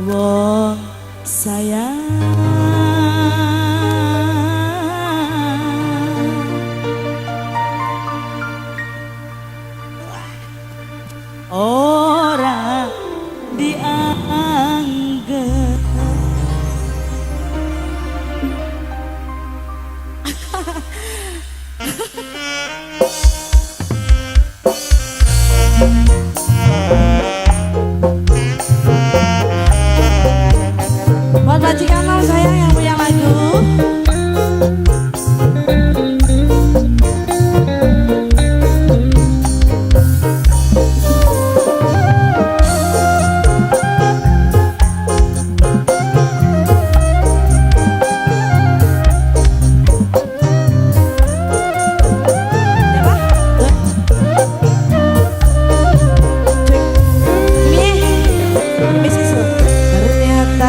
wong sayang. Ora dianggap. Buat majikan lo sayang yang punya lagu.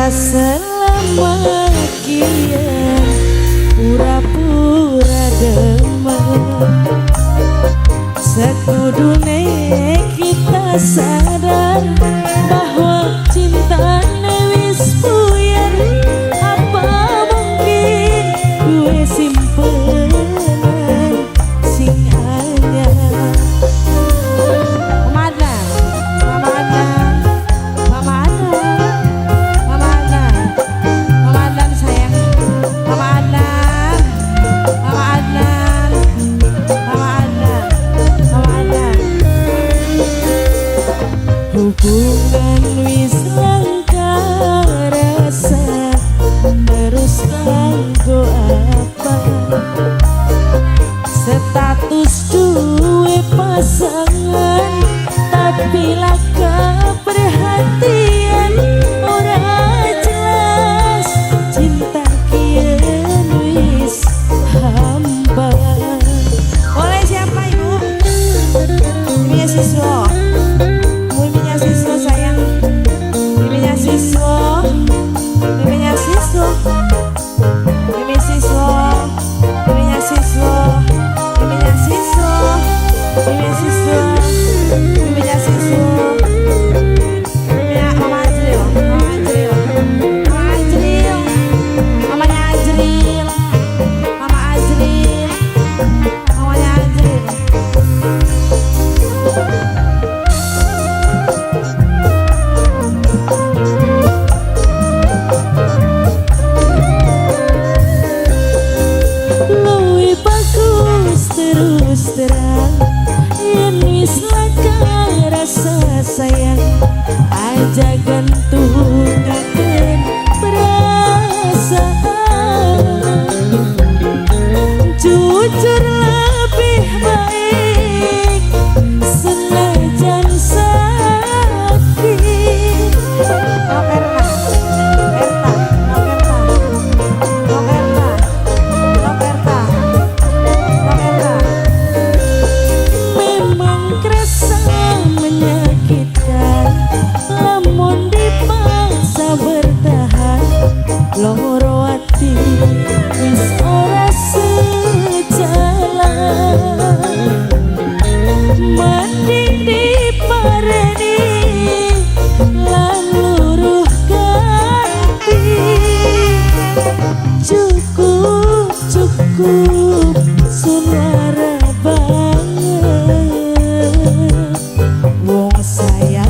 Selama kian pura-pura demam, sekudune kita sadar bahwa cinta wis buyar. Apa mungkin gue simpenan sing anyar. Hubungan wis langka rasa terus kanggo apa? Status duwe pasangan tapi laka perhatian. Ora jelas cinta kian wis hamba. Oleh siapa ibu? Ini siswa. Sayang, bibinya siswa, bibinya siswa, bibi siswa, bibinya siswa, bibinya siswa, bibinya siswa, bibinya siswa, bibinya mama Ajril, mama Ajril, mama Ajril, mamanya Ajril, mama Ajril, mamanya Ajril. Terus terang yen wis laka rasa sayang aja gantungaken perasaan. Jujur lebih baik senajan sakit. Loro ati wis ora sejalan, mending dipareni lan luruh ganti. Cukup cukup suara banget wong sayang.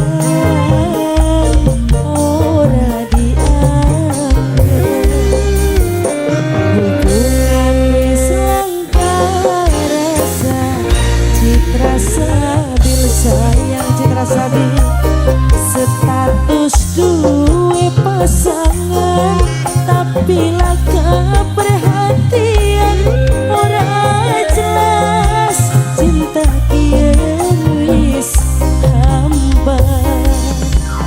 Sayang citra sabi status duwe pasangan tapi laka perhatian. Ora jelas cinta kian wis hamba.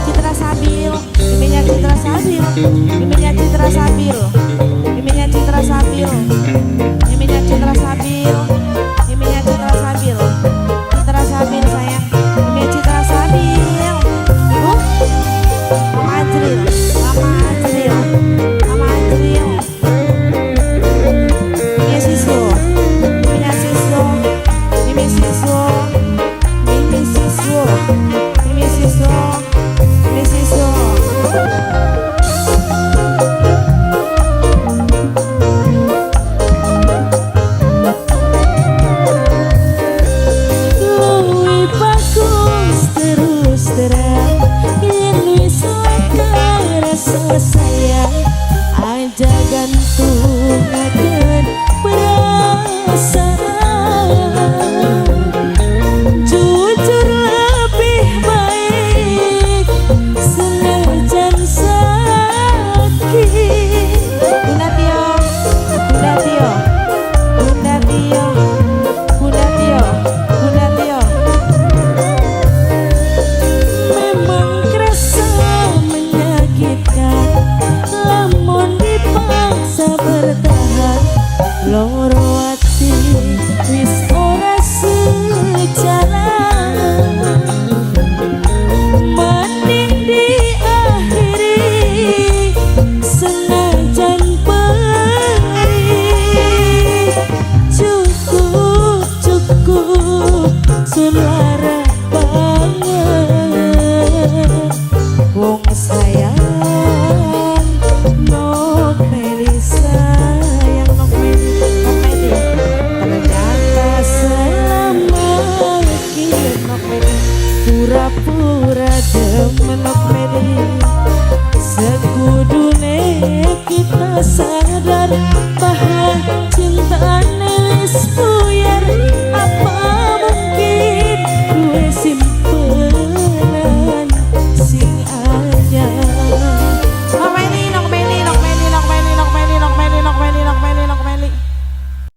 Citra sabil, iminya citra sabil, iminya citra sabil, iminya citra sabil, iminya citra sabil, iminya citra sabil. Citra sabil sayang, ini citra sabil. Ibu, mama Ajril, mama Ajril, mama Ajril. lara banget wong sayang Nok Meri sayang Nok Meri ternyata selama ini Nok Meri pura-pura demen Nok Meri sekudune kita sadar bahwa